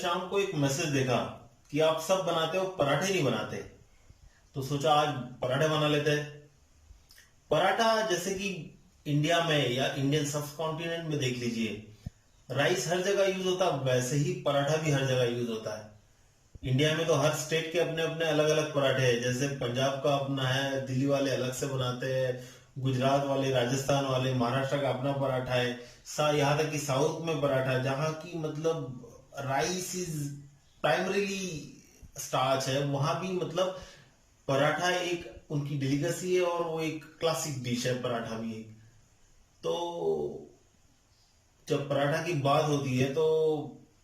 शाम को एक मैसेज देखा कि आप सब बनाते हो, पराठे नहीं बनाते। तो सोचा आज पराठे बना लेते हैं। पराठा जैसे कि इंडिया में या इंडियन सब कॉन्टिनेंट में देख लीजिए, राइस हर जगह यूज होता है, वैसे ही पराठा भी हर जगह यूज होता है। इंडिया में तो हर स्टेट के अपने अपने अलग अलग पराठे हैं। जैसे पंजाब का अपना है, दिल्ली वाले अलग से बनाते हैं, गुजरात वाले, राजस्थान वाले, महाराष्ट्र का अपना पराठा है, यहाँ तक कि साउथ में पराठा है जहाँ की मतलब राइस इज प्राइमरीली स्टार्च है, वहां भी मतलब पराठा एक उनकी डेलिकेसी है और वो एक क्लासिक डिश है पराठा भी एक। तो जब पराठा की बात होती है तो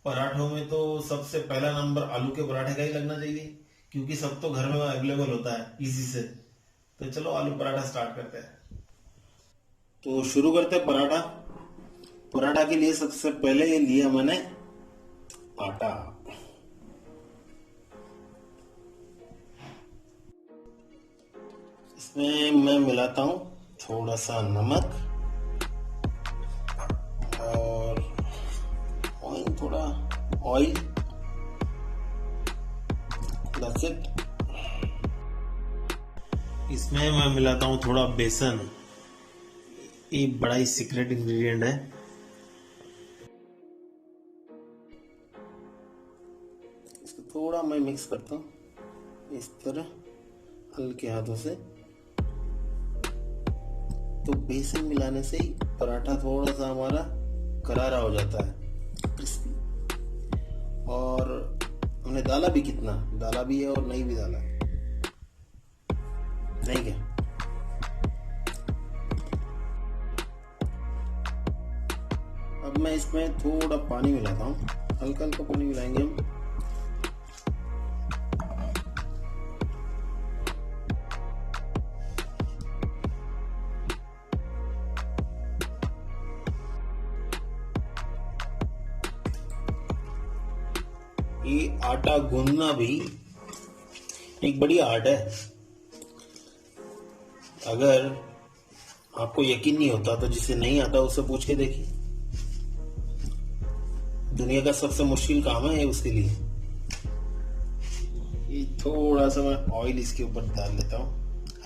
पराठों में तो सबसे पहला नंबर आलू के पराठे का ही लगना चाहिए, क्योंकि सब तो घर में अवेलेबल होता है इजी से। तो चलो आलू पराठा स्टार्ट करते हैं। तो शुरू करते हैं पराठा। पराठा के लिए सबसे पहले लिया मैंने आटा। इसमें मैं मिलाता हूं थोड़ा सा नमक और थोड़ा ऑयल, दैट्स इट। इसमें मैं मिलाता हूं थोड़ा बेसन, ये बड़ा ही सीक्रेट इंग्रेडिएंट है। इसको थोड़ा मैं मिक्स करता हूं इस तरह हल्के हाथों से। तो बेसन मिलाने से ही पराठा थोड़ा सा हमारा करारा हो जाता है, क्रिस्पी। और हमने डाला भी कितना, डाला भी है और नहीं भी डाला है, नहीं क्या। अब मैं इसमें थोड़ा पानी मिलाता हूँ, हल्का हल्का पानी मिलाएंगे हम। ये आटा गूंदना भी एक बड़ी आर्ट है। अगर आपको यकीन नहीं होता तो जिसे नहीं आता उससे पूछ के देखिए। दुनिया का सबसे मुश्किल काम है उसके लिए। ये थोड़ा सा मैं ऑयल इसके ऊपर डाल लेता हूँ,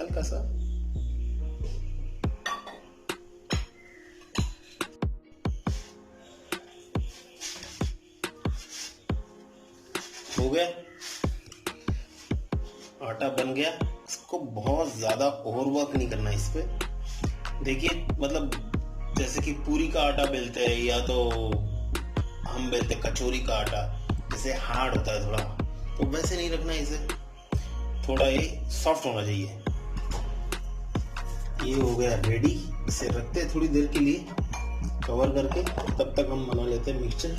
हल्का सा। हो गया, आटा बन गया। इसको बहुत ज्यादा ओवरवर्क नहीं करना इस पे। देखिए मतलब जैसे कि पूरी का आटा बेलते हैं या तो हम बेलते कचौरी का आटा, जैसे हार्ड होता है थोड़ा, तो वैसे नहीं रखना इसे। थोड़ा ये सॉफ्ट होना चाहिए। ये हो गया रेडी। इसे रखते हैं थोड़ी देर के लिए कवर करके, तब तक हम बना लेते हैं mixture.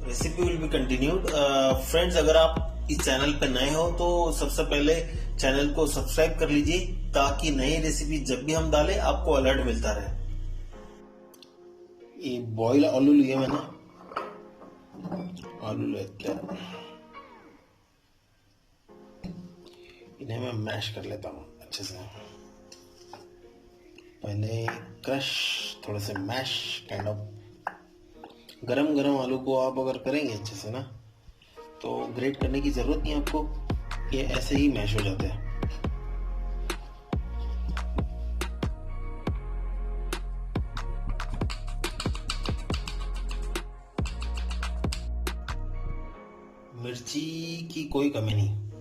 Recipe will be continued. Friends, अगर आप इस चैनल पे नए हो तो सबसे पहले चैनल को सब्सक्राइब कर लीजिए, ताकि नई रेसिपी जब भी हम डालें आपको अलर्ट मिलता रहे। ये बॉयल आलू लिए मैंने, आलू लेते हैं, इन्हें मैं मैश कर लेता हूँ अच्छे से। पहले क्रश, थोड़े से मैश काइंड ऑफ। गरम गरम आलू को आप अगर करेंगे अच्छे से ना, तो ग्रेट करने की जरूरत नहीं आपको, ये ऐसे ही मैश हो जाते हैं। मिर्ची की कोई कमी नहीं,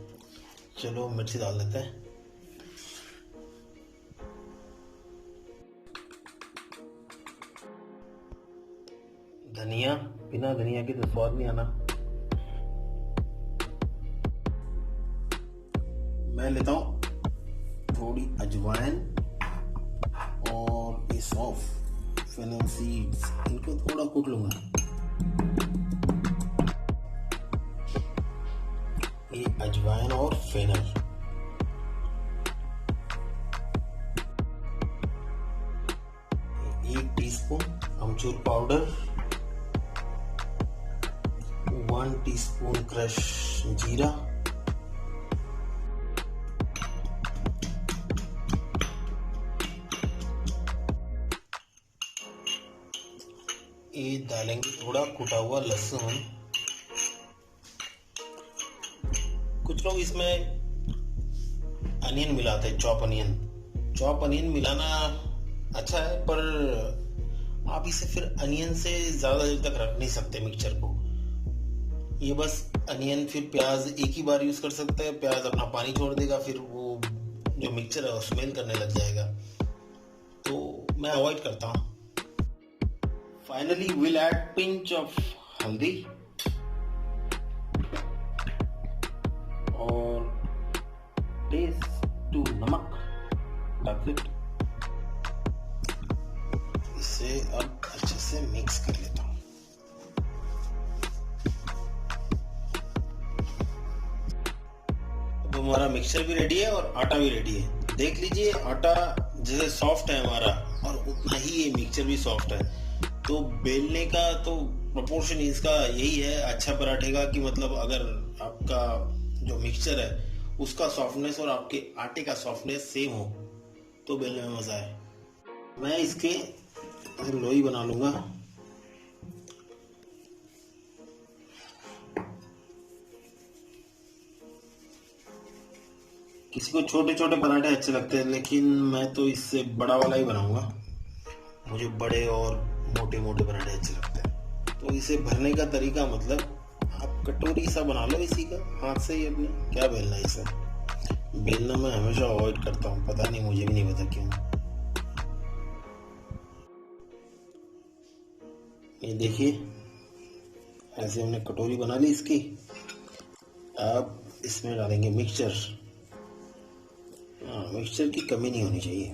चलो मिर्ची डाल देते हैं। धनिया, बिना धनिया के तो स्वाद नहीं आना। मैं लेता हूं थोड़ी अजवाइन और ये सौंफ, फेनल सीड्स, इनको थोड़ा कूट लूंगा। ये अजवाइन और फेनल, एक टीस्पून अमचूर पाउडर, 1 टीस्पून क्रश जीरा, ये डालेंगे थोड़ा कुटा हुआ लहसुन। कुछ लोग इसमें अनियन मिलाते हैं, चॉप अनियन। चॉप अनियन मिलाना अच्छा है, पर आप इसे फिर अनियन से ज्यादा देर तक रख नहीं सकते मिक्सचर को। ये बस अनियन फिर प्याज एक ही बार यूज कर सकते हैं। प्याज अपना पानी छोड़ देगा, फिर वो जो मिक्सचर है वो स्मेल करने लग जाएगा, तो मैं अवॉइड करता हूँ। Finally will add pinch of हल्दी और टेस्ट टू नमक। That's it. इसे अब अच्छे से मिक्स कर लेता हूँ। अब हमारा मिक्सचर भी रेडी है और आटा भी रेडी है। देख लीजिए, आटा जैसे सॉफ्ट है हमारा और उतना ही ये मिक्सचर भी सॉफ्ट है। तो बेलने का तो प्रोपोर्शन इसका यही है अच्छा पराठे का, कि मतलब अगर आपका जो मिक्सचर है उसका सॉफ्टनेस और आपके आटे का सॉफ्टनेस सेम हो तो बेलने में मजा है। मैं इसके लोई बना लूंगा। किसी को छोटे छोटे पराठे अच्छे लगते हैं, लेकिन मैं तो इससे बड़ा वाला ही बनाऊंगा। मुझे बड़े और मोटे मोटे पराठे अच्छे लगते हैं। तो इसे भरने का तरीका मतलब आप कटोरी सा बना लो इसी का, हाथ से ही अपने। क्या बेलना है इसे? बेलना मैं हमेशा अवॉइड करता हूँ, पता नहीं, मुझे भी नहीं पता क्यों। ये देखिए, ऐसे हमने कटोरी बना ली इसकी। अब इसमें डालेंगे मिक्सचर। मिक्सचर की कमी नहीं होनी चाहिए,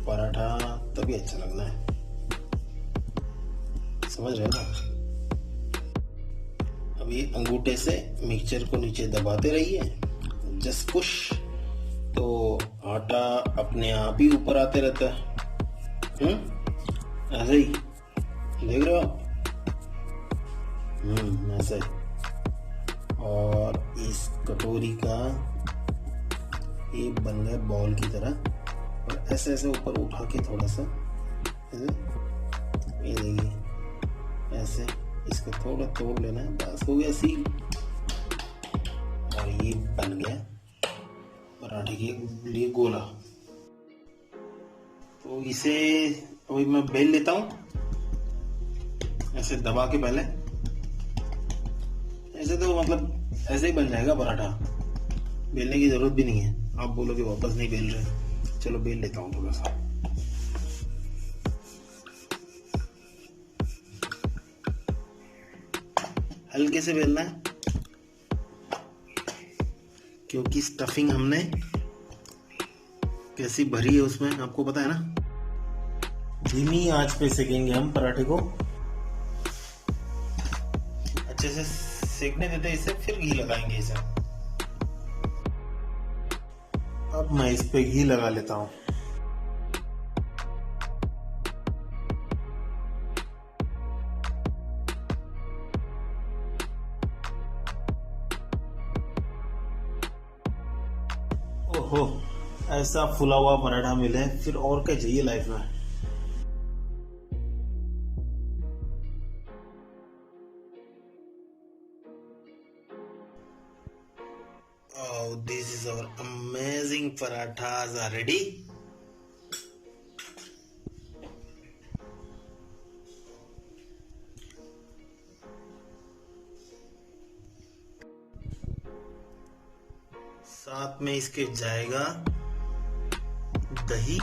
पराठा तभी अच्छा लगना है। समझ रहे हैं ना? अब ये अंगूठे से मिक्सचर को नीचे दबाते रहिए, जस्ट पुश, तो आटा अपने आप ही ऊपर आते रहता है। ऐसे ही देख रहे हो? ऐसे। और इस कटोरी का ये बन गया बॉल की तरह, और ऐसे ऐसे ऊपर उठा के थोड़ा सा ऐसे, ये देखिए ऐसे, इसको थोड़ा तोड़ लेना है, बस हो गया सील। और ये बन गया पराठे के लिए गोला। तो इसे अभी मैं बेल लेता हूँ ऐसे दबा के। पहले ऐसे तो मतलब ऐसे ही बन जाएगा पराठा, बेलने की जरूरत भी नहीं है। आप बोलोगे वापस नहीं बेल रहे, चलो बेल लेता हूँ थोड़ा सा। हल्के से बेलना है, क्योंकि स्टफिंग हमने कैसी भरी है उसमें आपको पता है ना। धीमी आंच पे सेकेंगे हम पराठे को, अच्छे से सेकने देते इसे, फिर घी लगाएंगे इसे। अब मैं इस पे घी लगा लेता हूं। ओहो, ऐसा फुला हुआ पराठा मिले फिर और क्या चाहिए लाइफ में। Oh, this is our amazing parathas are ready. साथ में इसके जाएगा दही